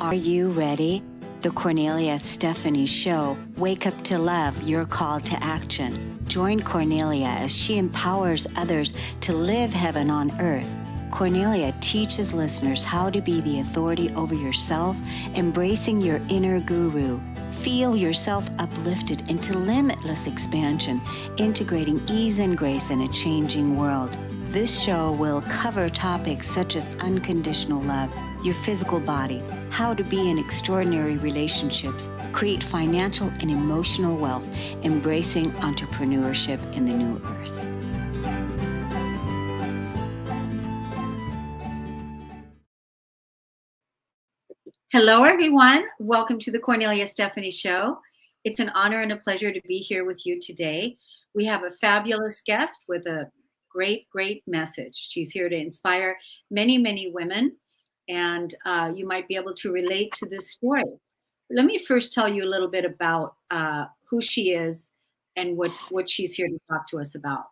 Are you ready? The Cornelia Stephanie Show. Wake up to love, your call to action. Join Cornelia as she empowers others to live heaven on earth. Cornelia teaches listeners how to be the authority over yourself, embracing your inner guru. Feel yourself uplifted into limitless expansion, integrating ease and grace in a changing world. This show will cover topics such as unconditional love, your physical body, how to be in extraordinary relationships, create financial and emotional wealth, embracing entrepreneurship in the new earth. Hello, everyone. Welcome to the Cornelia Stephanie Show. It's an honor and a pleasure to be here with you today. We have a fabulous guest with a great message. She's here to inspire many women, and you might be able to relate to this story. Let me first tell you a little bit about who she is and what she's here to talk to us about.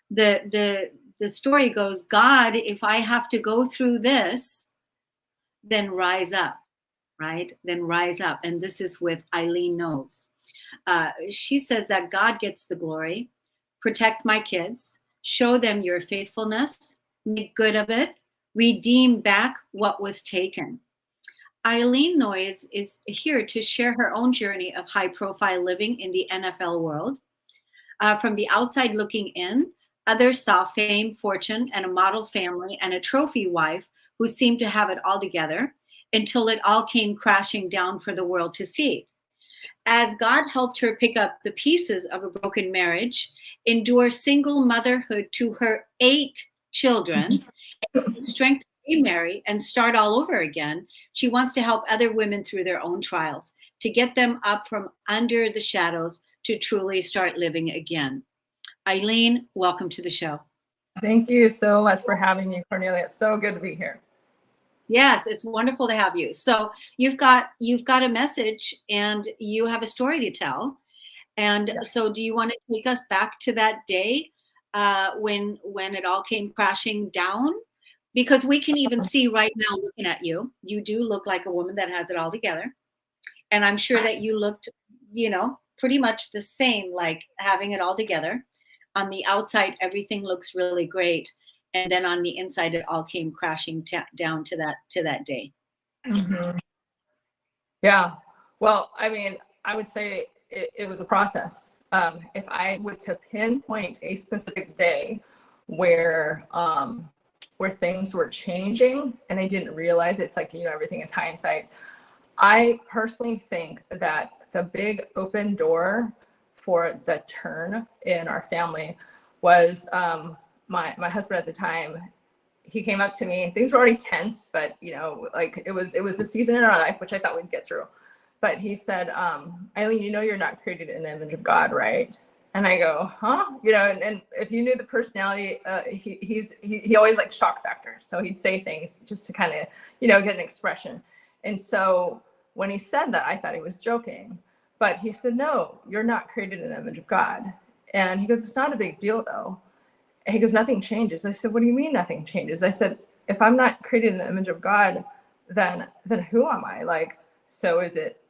The story goes, God, if I have to go through this, then rise up. Right? Then rise up. And this is with Eileen Noyes. She says that God gets the glory, protect my kids, show them your faithfulness, make good of it, redeem back what was taken. Eileen Noyes is here to share her own journey of high profile living in the NFL world. From the outside looking in, others saw fame, fortune, and a model family and a trophy wife who seemed to have it all together, until it all came crashing down for the world to see. As God helped her pick up the pieces of a broken marriage, endure single motherhood to her 8 children, and strength to remarry and start all over again, she wants to help other women through their own trials, to get them up from under the shadows to truly start living again. Eileen, welcome to the show. Thank you so much for having me, Cornelia. It's so good to be here. Yes, it's wonderful to have you. So you've got a message and you have a story to tell. And so do you want to take us back to that day when it all came crashing down? Because we can even see right now looking at you, you do look like a woman that has it all together. And I'm sure that you looked, pretty much the same, like having it all together. On the outside, everything looks really great. And then on the inside, it all came crashing down to that day. Mm-hmm. Yeah. Well, I mean, I would say it was a process. If I were to pinpoint a specific day where things were changing and I didn't realize, it's like, everything is hindsight. I personally think that the big open door for the turn in our family was my husband at the time. He came up to me. Things were already tense, but it was a season in our life which I thought we'd get through. But he said, Eileen, you're not created in the image of God, right? And I go, huh? And if you knew the personality, he always like shock factor. So he'd say things just to kind of get an expression. And so when he said that, I thought he was joking. But he said, no, you're not created in the image of God. And he goes, it's not a big deal though. And he goes, nothing changes. I said, what do you mean nothing changes? I said, if I'm not created in the image of God, then who am I? Like, so is it?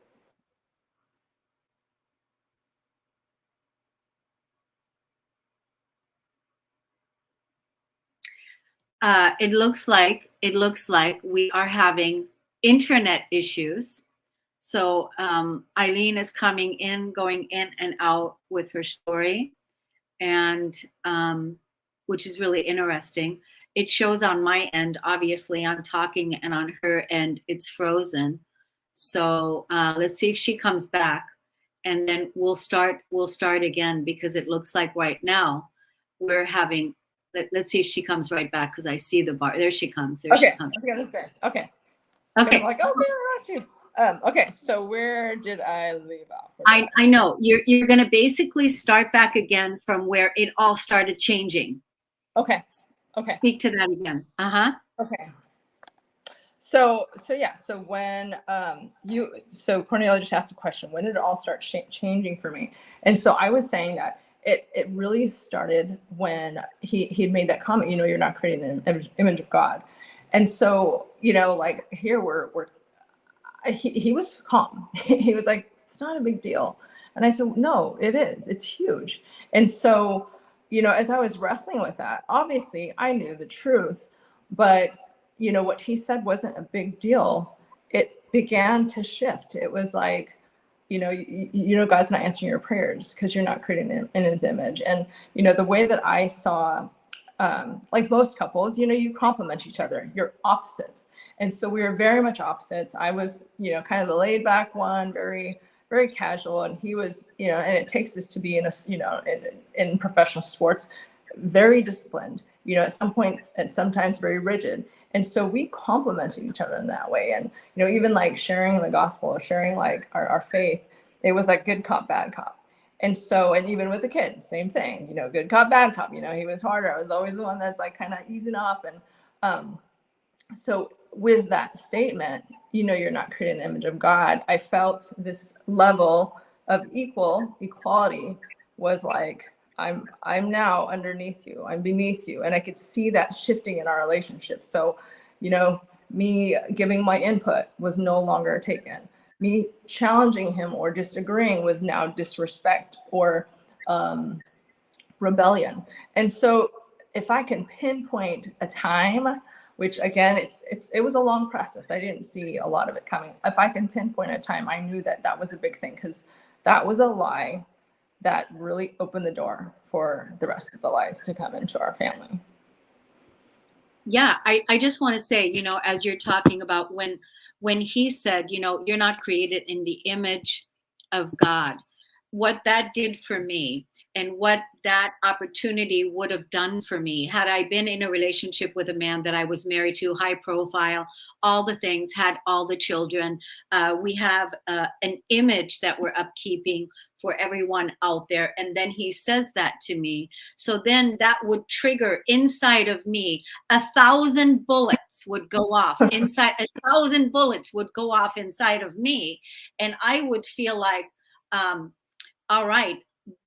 It looks like we are having internet issues. So Eileen is going in and out with her story, and which is really interesting. It shows on my end, obviously I'm talking, and on her end, it's frozen. So let's see if she comes back, and then we'll start again, because it looks like right now we're having, let's see if she comes right back, because I see the bar. There she comes. She comes. Okay. Okay. I'm like, oh, man, I lost you. Okay, so where did I leave off? I know you're going to basically start back again from where it all started changing. Okay. Speak to that again. Okay. So when so Cornelia just asked a question, when did it all start changing for me? And so I was saying that it really started when he had made that comment, you're not creating the image of God. And so, like here we're he was calm. He was like, it's not a big deal. And I said, no, it is. It's huge. And so, as I was wrestling with that, obviously I knew the truth, but what he said wasn't a big deal. It began to shift. It was like, God's not answering your prayers because you're not created in his image. And, the way that I saw, like most couples, you complement each other, you're opposites. And so we were very much opposites. I was, kind of the laid back one, very, very casual. And he was, and it takes this to be in professional sports, very disciplined, at some points and sometimes very rigid. And so we complemented each other in that way. And, even like sharing the gospel or sharing like our faith, it was like good cop, bad cop. And so, and even with the kids, same thing, good cop, bad cop, he was harder. I was always the one that's like kind of easing off. And so with that statement, you're not creating the image of God, I felt this level of equality was like, I'm now underneath you, I'm beneath you. And I could see that shifting in our relationship. So, me giving my input was no longer taken. Me challenging him or disagreeing was now disrespect or rebellion. And so if I can pinpoint a time, which again, it was a long process. I didn't see a lot of it coming. If I can pinpoint a time, I knew that was a big thing, because that was a lie that really opened the door for the rest of the lies to come into our family. Yeah, I just want to say, as you're talking about when he said, you're not created in the image of God, what that did for me and what that opportunity would have done for me had I been in a relationship with a man that I was married to, high profile, all the things, had all the children. We have an image that we're upkeeping for everyone out there. And then he says that to me. So then that would trigger inside of me, 1,000 bullets would go off inside, 1,000 bullets would go off inside of me. And I would feel like, all right,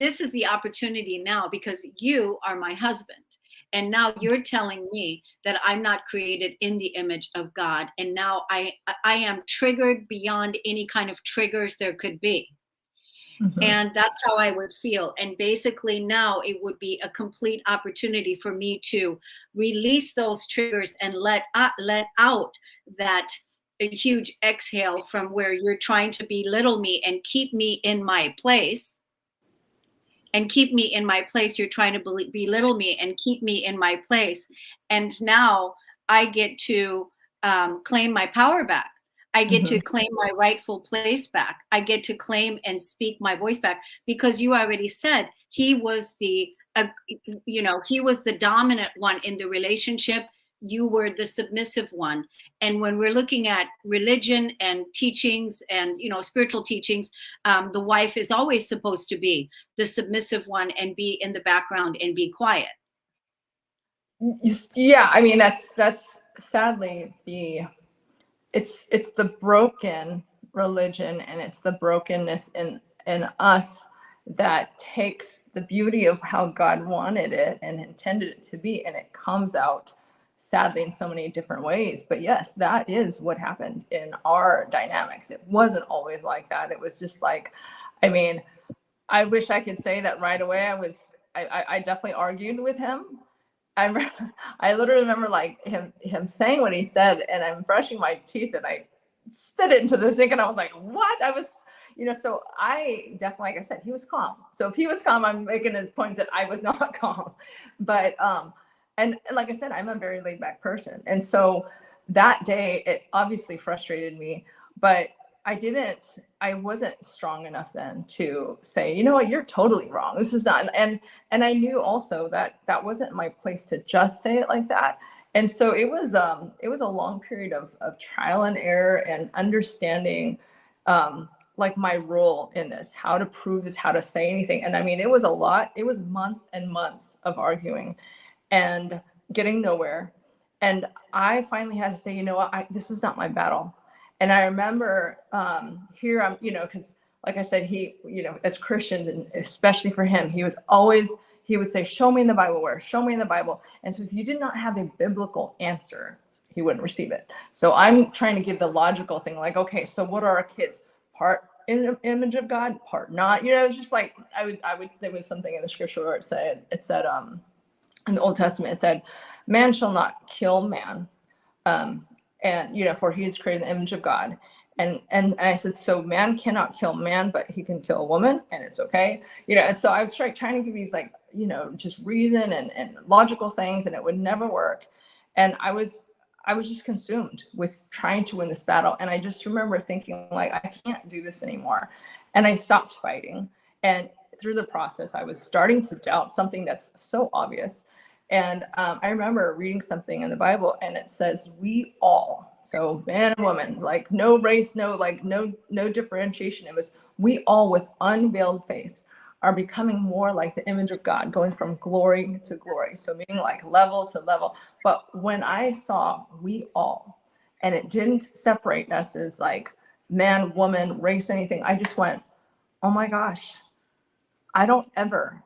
this is the opportunity now, because you are my husband. And now you're telling me that I'm not created in the image of God. And now I am triggered beyond any kind of triggers there could be. Mm-hmm. And that's how I would feel. And basically now it would be a complete opportunity for me to release those triggers and let out that a huge exhale from where you're trying to belittle me and keep me in my place. And keep me in my place. You're trying to belittle me and keep me in my place. And now I get to claim my power back. I get to claim my rightful place back. I get to claim and speak my voice back, because you already said he was he was the dominant one in the relationship. You were the submissive one. And when we're looking at religion and teachings and, spiritual teachings, the wife is always supposed to be the submissive one and be in the background and be quiet. Yeah. I mean, that's sadly it's the broken religion, and it's the brokenness in us that takes the beauty of how God wanted it and intended it to be, and it comes out sadly in so many different ways. But yes, that is what happened in our dynamics. It wasn't always like that. It was just like, I mean, I wish I could say that right away. I definitely argued with him. I literally remember like him saying what he said, and I'm brushing my teeth and I spit it into the sink, and I was like, what? I was, so I definitely, like I said, he was calm. So if he was calm, I'm making his point that I was not calm. But and like I said, I'm a very laid back person. And so that day, it obviously frustrated me, but I wasn't strong enough then to say, you know what, you're totally wrong. This is not, and I knew also that wasn't my place to just say it like that. And so it was a long period of trial and error and understanding, like my role in this, how to prove this, how to say anything. And I mean, it was a lot. It was months and months of arguing and getting nowhere. And I finally had to say, you know what, this is not my battle. And I remember here I'm, because like I said, he, as Christians, and especially for him, he would say, show me in the Bible where, show me in the Bible. And so if you did not have a biblical answer, he wouldn't receive it. So I'm trying to give the logical thing, like, okay, so what are our kids? Part in the image of God, part not. It's just like I would. There was something in the scripture where it said in the Old Testament, it said, "Man shall not kill man," and for he is created in the image of God. And I said, so man cannot kill man, but he can kill a woman, and it's okay. And so I was trying to give these just reason and logical things, and it would never work. And I was just consumed with trying to win this battle. And I just remember thinking, like, I can't do this anymore. And I stopped fighting. And through the process, I was starting to doubt something that's so obvious. And I remember reading something in the Bible, and it says, we all, so man and woman, like no race, no differentiation. It was, we all with unveiled face are becoming more like the image of God, going from glory to glory. So meaning like level to level. But when I saw we all, and it didn't separate us as like man, woman, race, anything, I just went, oh my gosh, I don't ever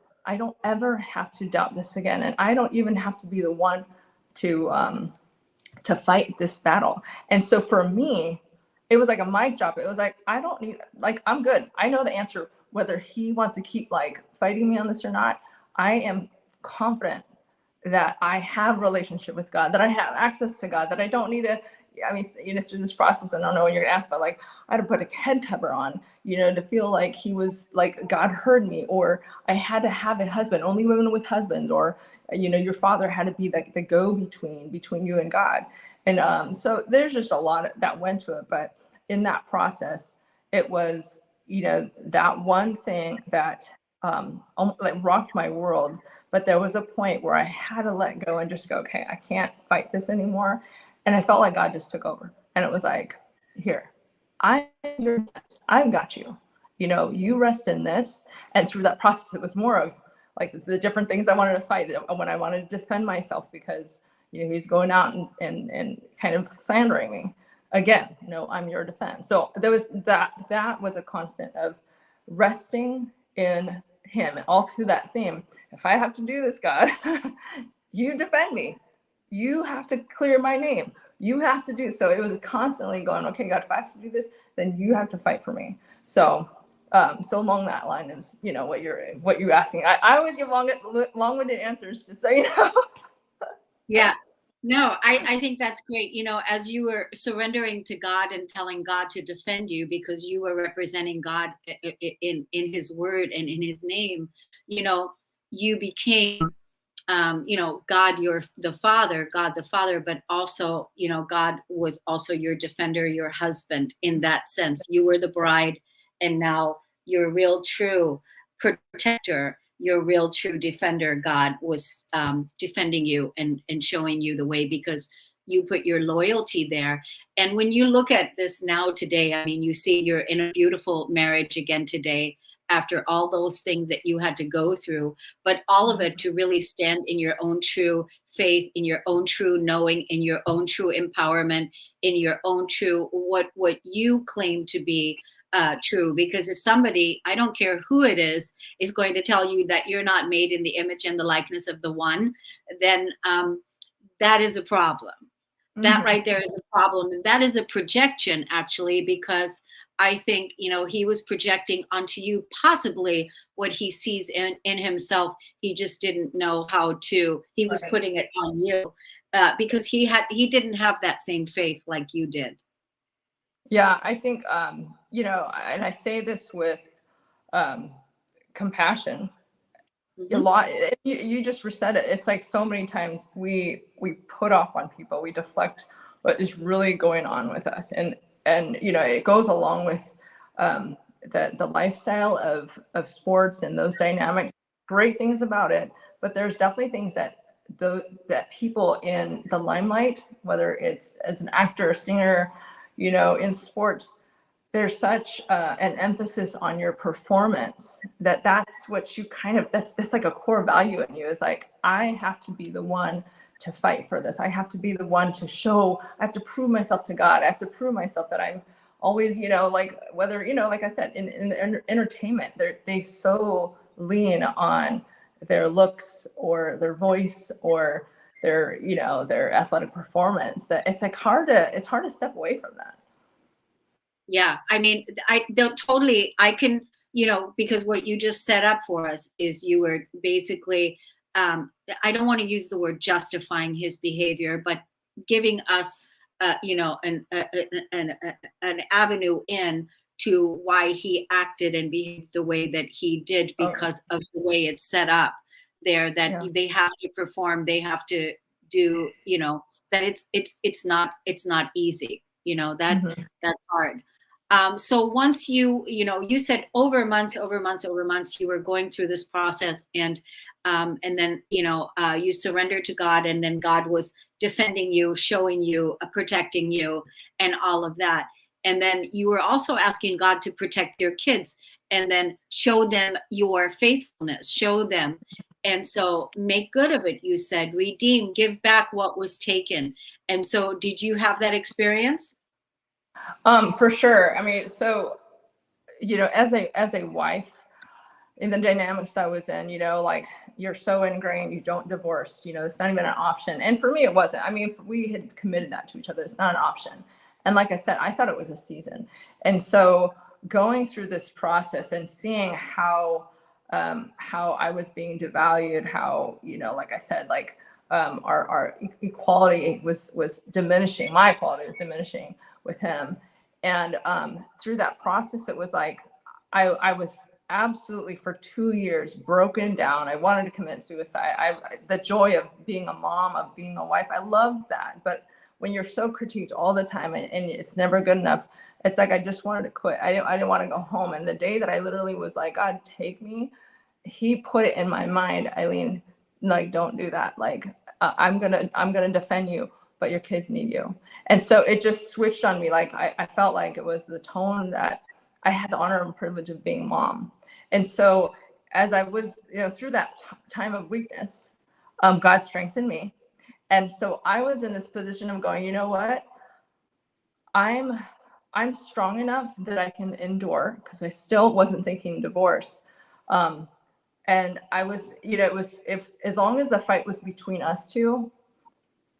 have to doubt this again. And I don't even have to be the one to fight this battle. And so for me, it was like a mic drop. It was like, I don't need, like, I'm good. I know the answer, whether he wants to keep like fighting me on this or not. I am confident that I have a relationship with God, that I have access to God, that I don't need to, through this process, I don't know what you're gonna ask, but like, I had to put a head cover on, to feel like he was like, God heard me, or I had to have a husband, only women with husbands, or, your father had to be like the between you and God. And so there's just a lot that went to it. But in that process, it was, that one thing that like rocked my world. But there was a point where I had to let go and just go, okay, I can't fight this anymore. And I felt like God just took over. And it was like, here, I've got you. You rest in this. And through that process, it was more of like the different things I wanted to fight, when I wanted to defend myself, because he's going out and kind of slandering me. Again, I'm your defense. So there was that was a constant of resting in him. And all through that theme, if I have to do this, God, you defend me. You have to clear my name. You have to do. So it was constantly going, okay, God, if I have to do this, then you have to fight for me. So so along that line is, what you're asking. I always give long-winded answers, just so you know. Yeah. No, I think that's great. As you were surrendering to God and telling God to defend you, because you were representing God in his word and in his name, you became, God, the Father, but also, God was also your defender, your husband in that sense. You were the bride, and now your real true protector, your real true defender, God, was defending you and showing you the way, because you put your loyalty there. And when you look at this now today, you see you're in a beautiful marriage again today, after all those things that you had to go through, but all of it to really stand in your own true faith, in your own true knowing, in your own true empowerment, in your own true, what you claim to be true. Because if somebody, I don't care who it is going to tell you that you're not made in the image and the likeness of the one, then that is a problem. That right there is a problem. And that is a projection, actually, because I think, he was projecting onto you possibly what he sees in himself. He just didn't know how to, he was putting it on you because he didn't have that same faith like you did. Yeah, I think, and I say this with compassion. A lot, you just said it. It's like so many times we put off on people, we deflect what is really going on with us, and it goes along with the lifestyle of sports and those dynamics. Great things about it, but there's definitely things that people in the limelight, whether it's as an actor, singer, in sports, there's such an emphasis on your performance that's what you that's like a core value in you, is like, I have to be the one to fight for this. I have to be the one to show, I have to prove myself to God. I have to prove myself that I'm always, like, whether, like I said, in entertainment, they so lean on their looks or their voice or their athletic performance, that it's like hard to step away from that. Yeah, I mean, I don't totally, I can, because what you just set up for us is you were basically, I don't want to use the word justifying his behavior, but giving us, an avenue in to why he acted and behaved the way that he did because of the way it's set up there, that they have to perform, they have to do, that it's not easy, that's hard. So once you said over months, you were going through this process, and then you surrendered to God, and then God was defending you, showing you, protecting you, and all of that. And then you were also asking God to protect your kids, and then show them your faithfulness, show them. And so make good of it, you said, redeem, give back what was taken. And so did you have that experience? For sure. I mean, so, as a wife, in the dynamics I was in, like, you're so ingrained, you don't divorce, it's not even an option. And for me, it wasn't. I mean, we had committed that to each other. It's not an option. And like I said, I thought it was a season. And so going through this process and seeing how I was being devalued, how, like I said, like, our equality was diminishing, my equality was diminishing with him. And through that process, it was like, I was absolutely for 2 years broken down. I wanted to commit suicide. The joy of being a mom, of being a wife, I loved that. But when you're so critiqued all the time and it's never good enough, it's like I just wanted to quit. I didn't want to go home. And the day that I literally was like, God, take me, he put it in my mind, Eileen, like, don't do that. Like, I'm gonna defend you, but your kids need you. And so it just switched on me. Like, I felt like it was the tone that I had the honor and privilege of being mom. And so as I was, through that time of weakness, God strengthened me. And so I was in this position of going, you know what? I'm strong enough that I can endure, because I still wasn't thinking divorce. And I was, it was, as long as the fight was between us two,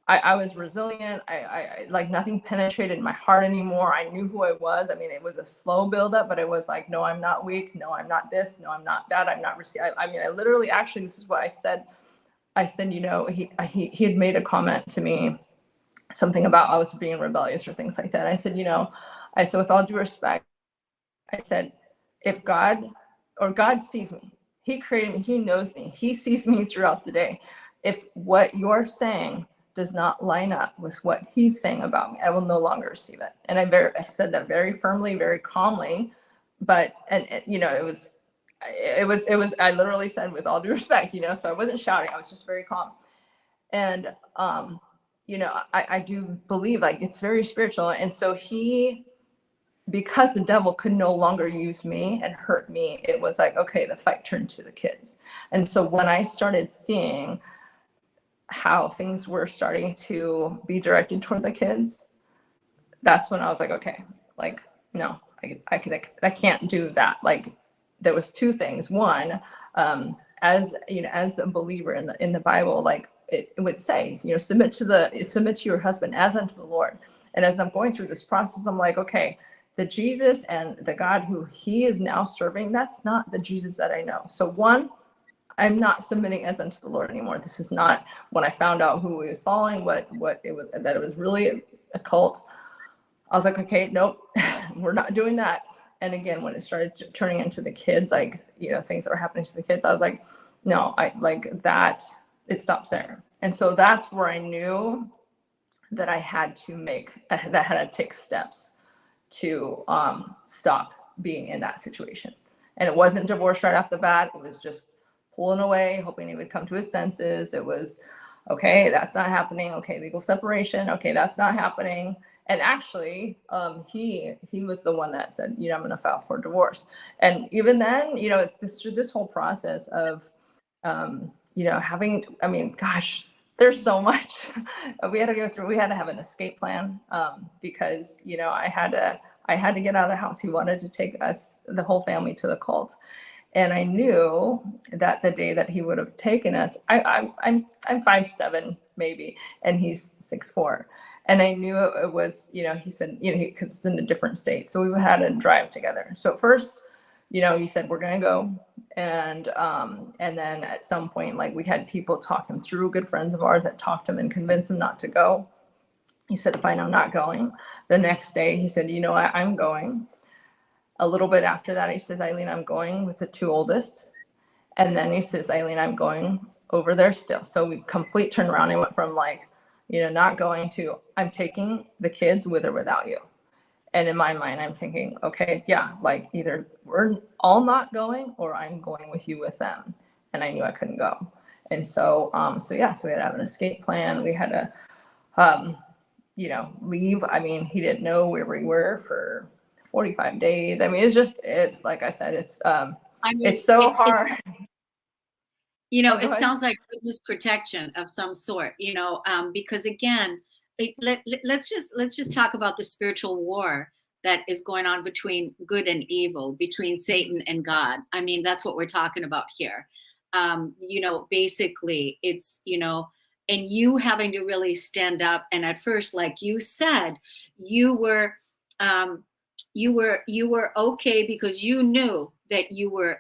I was resilient. I like, nothing penetrated my heart anymore. I knew who I was. I mean, it was a slow buildup, but it was like, no, I'm not weak. No, I'm not this. No, I'm not that. I'm not I mean, I literally, actually, this is what I said. I said, he had made a comment to me, something about I was being rebellious or things like that. I said, I said, with all due respect, I said, if God sees me, he created me, he knows me, he sees me throughout the day. If what you're saying does not line up with what he's saying about me, I will no longer receive it. And I said that very firmly, very calmly, but, it was, I literally said, with all due respect, so I wasn't shouting, I was just very calm. And, I do believe, like, it's very spiritual. And so because the devil could no longer use me and hurt me, it was like, okay, the fight turned to the kids. And so when I started seeing how things were starting to be directed toward the kids, that's when I was like, okay, like, no, I can't do that. Like, there was two things. One, as a believer in the Bible, like, it would say, submit to your husband as unto the Lord. And as I'm going through this process, I'm like, okay, the Jesus and the God who he is now serving, that's not the Jesus that I know. So one, I'm not submitting as unto the Lord anymore. This is not, when I found out who he was following, what it was, that it was really a cult. I was like, okay, nope, we're not doing that. And again, when it started turning into the kids, like, things that were happening to the kids, I was like, no, I like that. It stops there. And so that's where I knew that I had to take steps to stop being in that situation. And it wasn't divorce right off the bat. It was just pulling away, hoping he would come to his senses. It was, okay, that's not happening. Okay, legal separation. Okay, that's not happening. And actually, he was the one that said, I'm going to file for divorce. And even then, through this whole process of, having, I mean, gosh, there's so much we had to go through. We had to have an escape plan, because, I had to get out of the house. He wanted to take us, the whole family, to the cult. And I knew that the day that he would have taken us, I'm 5'7" maybe, and he's 6'4". And I knew it was, he said, because it's in a different state. So we had to drive together. So at first, he said, we're going to go. And then at some point, like, we had people talk him through, good friends of ours that talked him and convinced him not to go. He said, fine, I'm not going. The next day he said, I'm going. A little bit after that, he says, Eileen, I'm going with the 2 oldest. And then he says, Eileen, I'm going over there still. So we complete turnaround. I went from like, not going to, I'm taking the kids with or without you. And in my mind, I'm thinking, okay, yeah, like either we're all not going or I'm going with you with them. And I knew I couldn't go. And so, we had to have an escape plan. We had to, leave. I mean, he didn't know where we were for 45 days. I mean, it's just, like I said, it's so hard. It sounds like witness protection of some sort, because again, let's just talk about the spiritual war that is going on between good and evil, between Satan and God. I mean, that's what we're talking about here. Basically it's, and you having to really stand up. And at first, like you said, you were okay because you knew that you were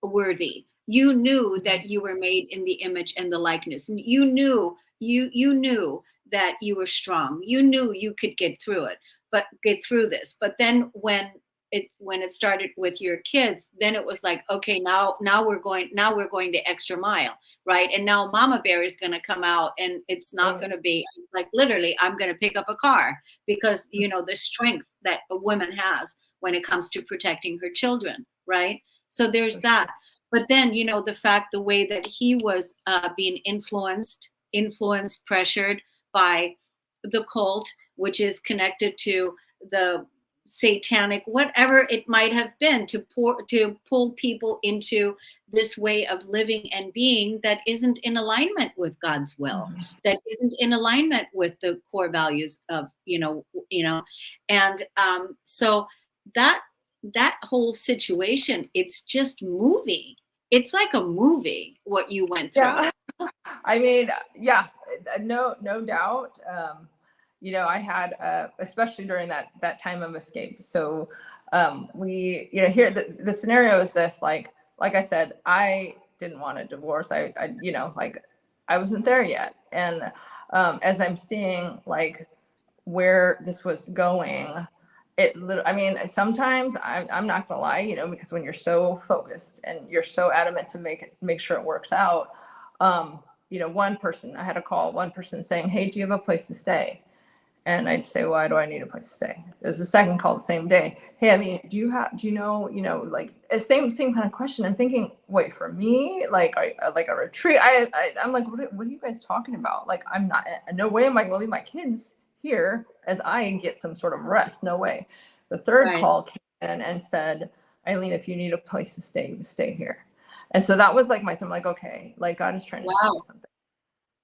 worthy. You knew that you were made in the image and the likeness. You knew that you were strong. You knew you could get through this. But then when it started with your kids, then it was like, okay, now we're going the extra mile, right? And now Mama Bear is going to come out, and it's not going to be like, literally, I'm going to pick up a car, because the strength that a woman has when it comes to protecting her children, right? So there's that. But then, the way that he was being influenced, pressured by the cult, which is connected to the satanic, whatever it might have been, to pull people into this way of living and being that isn't in alignment with God's will, that isn't in alignment with the core values of, and so that whole situation, it's just movie. It's like a movie, what you went through. Yeah. I mean, yeah, no doubt. I had, especially during that time of escape. So we, here, the scenario is this, like I said, I didn't want a divorce. I I wasn't there yet. And as I'm seeing like where this was going, sometimes I'm not gonna lie, because when you're so focused and you're so adamant to make sure it works out, one person, I had to call one person saying, hey, do you have a place to stay? And I'd say, why do I need a place to stay? There's a second call the same day. Hey, I mean, do you know, like same kind of question. I'm thinking, wait, for me, like a retreat. I'm like, what are you guys talking about? Like, I'm not, no way am I gonna leave my kids here as I get some sort of rest. No way. The third call came in and said, Eileen, if you need a place to stay, you stay here. And so that was like my thing, like, okay, like God is trying to say something.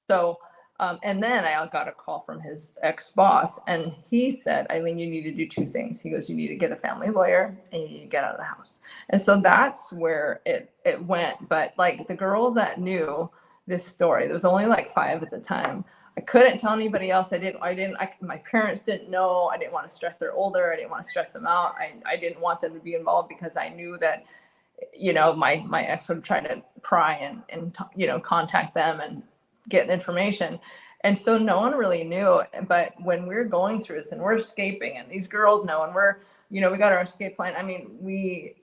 So, and then I got a call from his ex-boss, and he said, Eileen, you need to do 2 things. He goes, you need to get a family lawyer and you need to get out of the house. And so that's where it went. But like the girls that knew this story, there was only like 5 at the time. I couldn't tell anybody else. My parents didn't know. I didn't want to stress. They're older. I didn't want to stress them out. I didn't want them to be involved because I knew that, my ex would try to pry and contact them and get information. And so no one really knew. But when we're going through this and we're escaping, and these girls know, and we're, we got our escape plan. I mean, we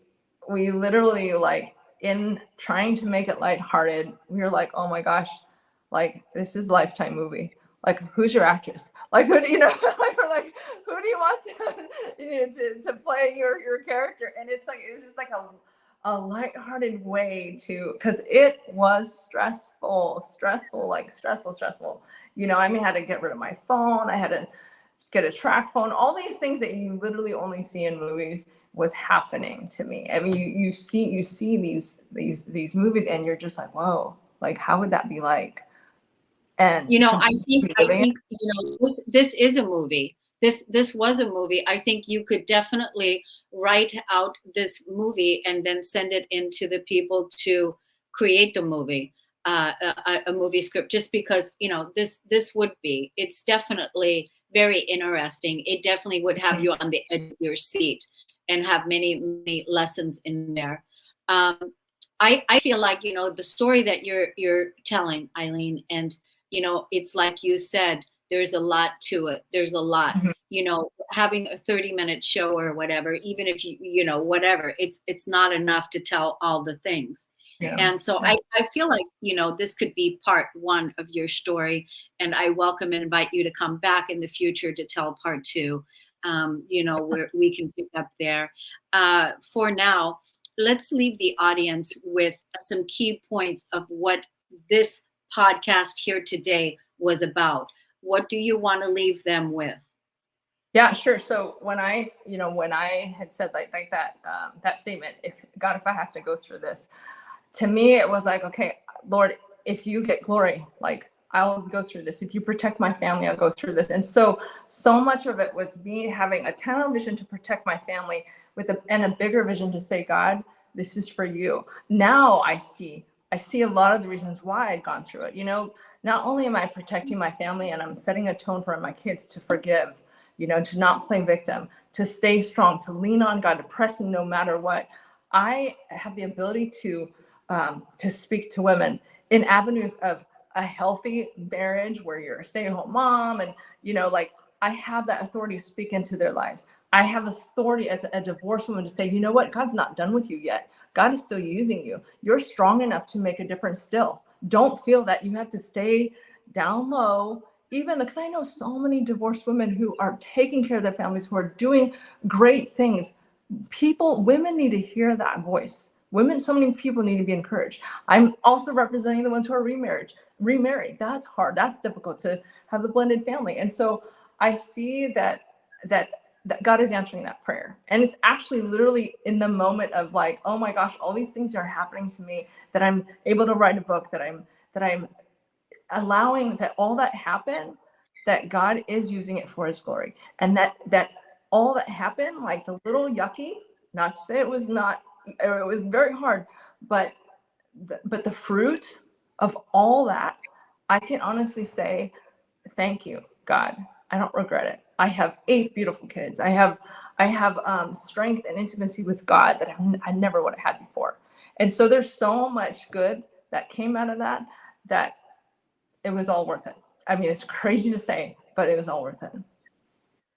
literally, like, in trying to make it lighthearted, we were like, oh my gosh, like, this is Lifetime movie. Like, who's your actress? Like, who do you know? Like, we're like, who do you want to play your character? And it was just like a lighthearted way to, because it was stressful. I mean, I had to get rid of my phone. I had to get a track phone. All these things that you literally only see in movies was happening to me. I mean, you see these movies, and you're just like, whoa, like, how would that be like? And I think this is a movie. this was a movie. I think you could definitely write out this movie and then send it into the people to create the movie, a movie script, just because, you know, this would be, it's definitely very interesting. It definitely would have you on the edge of your seat and have many, many lessons in there. I feel like, you know, the story that you're telling, Eileen, and, you know, it's like you said, there's a lot to it. There's a lot, you know, having a 30-minute show or whatever, even if you know, whatever, it's not enough to tell all the things. Yeah. And so I feel like, you know, this could be part one of your story, and I welcome and invite you to come back in the future to tell part two, you know, where we can pick up there. For now, let's leave the audience with some key points of what this podcast here today was about. What do you want to leave them with? Yeah, sure. So when I had said like that, that statement, if I have to go through this, to me, it was like, okay, Lord, if you get glory, like I'll go through this. If you protect my family, I'll go through this. And so much of it was me having a tunnel vision to protect my family and a bigger vision to say, God, this is for you. Now I see a lot of the reasons why I'd gone through it. You know, not only am I protecting my family and I'm setting a tone for my kids to forgive, you know, to not play victim, to stay strong, to lean on God, to press Him no matter what. I have the ability to speak to women in avenues of a healthy marriage where you're a stay-at-home mom, and, you know, like I have that authority to speak into their lives. I have authority as a divorced woman to say, you know what, God's not done with you yet. God is still using you. You're strong enough to make a difference still. Don't feel that you have to stay down low, even because I know so many divorced women who are taking care of their families, who are doing great things. Women need to hear that voice. So many people need to be encouraged. I'm also representing the ones who are remarried. That's hard. That's difficult to have the blended family. And so I see that God is answering that prayer. And it's actually literally in the moment of like, oh my gosh, all these things are happening to me, that I'm able to write a book, that I'm allowing that all that happen, that God is using it for His glory. And that all that happened, like the little yucky, not to say it was very hard, but the fruit of all that, I can honestly say, thank you, God. I don't regret it. I have 8 beautiful kids. I have strength and intimacy with God that I never would have had before. And so there's so much good that came out of that it was all worth it. I mean, it's crazy to say, but it was all worth it.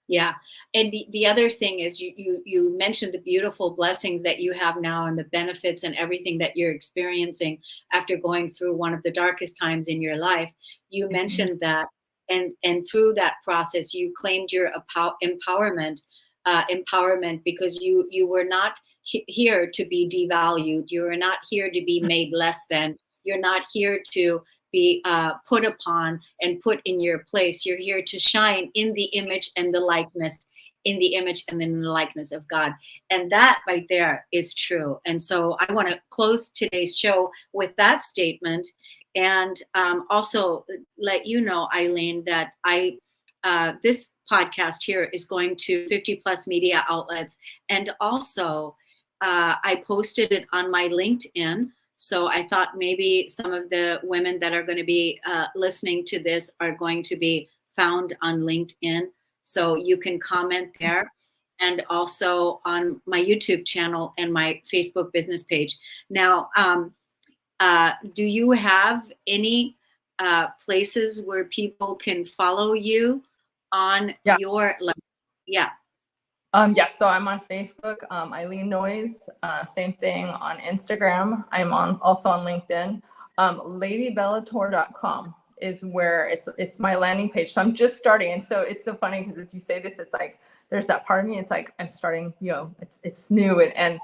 Yeah. And the other thing is you mentioned the beautiful blessings that you have now and the benefits and everything that you're experiencing after going through one of the darkest times in your life. You mentioned that, and through that process, you claimed your empowerment because you were not here to be devalued. You were not here to be made less than. You're not here to be put upon and put in your place. You're here to shine in the image and the likeness, of God. And that right there is true. And so I want to close today's show with that statement, and also let you know, Eileen, that this podcast here is going to 50 plus media outlets, and also I posted it on my LinkedIn. So I thought maybe some of the women that are going to be listening to this are going to be found on LinkedIn. So you can comment there, and also on my YouTube channel and my Facebook business page. Now, do you have any places where people can follow you on your, yeah. Yes, so I'm on Facebook, Eileen Noyes, same thing on Instagram. I'm also on LinkedIn. LadyBellator.com is where it's my landing page. So I'm just starting. And so it's so funny because as you say this, it's like, there's that part of me, it's like, I'm starting, you know, it's new, and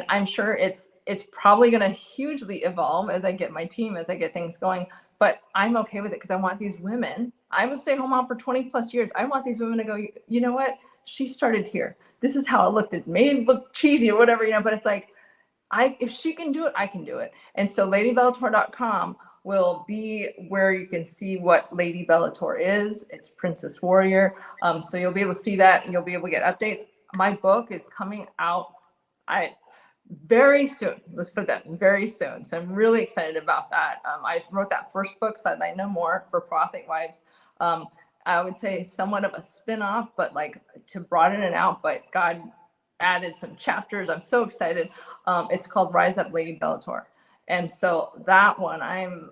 I'm sure it's probably going to hugely evolve as I get my team, as I get things going, but I'm okay with it because I want these women, I was stay-at-home mom for 20 plus years. I want these women to go, you know what? She started here. This is how it looked. It may look cheesy or whatever, you know, but it's like, if she can do it, I can do it. And so LadyBellator.com will be where you can see what Lady Bellator is. It's Princess Warrior. So you'll be able to see that, and you'll be able to get updates. My book is coming out very soon. Let's put that very soon. So I'm really excited about that. I wrote that first book, Sideline No More, for Pro-Athlete Wives. I would say somewhat of a spin-off, but like to broaden it out, but God added some chapters. I'm so excited. It's called Rise Up Lady Bellator. And so that one, I'm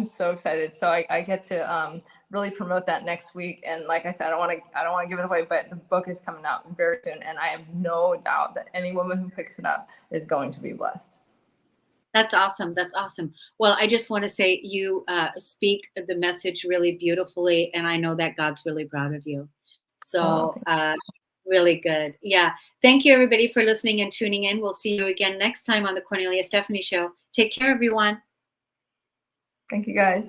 so excited. So I get to really promote that next week. And like I said, I don't want to give it away, but the book is coming out very soon. And I have no doubt that any woman who picks it up is going to be blessed. That's awesome. That's awesome. Well, I just want to say you speak the message really beautifully, and I know that God's really proud of you. So really good. Yeah. Thank you, everybody, for listening and tuning in. We'll see you again next time on the Cornelia Stephanie Show. Take care, everyone. Thank you, guys.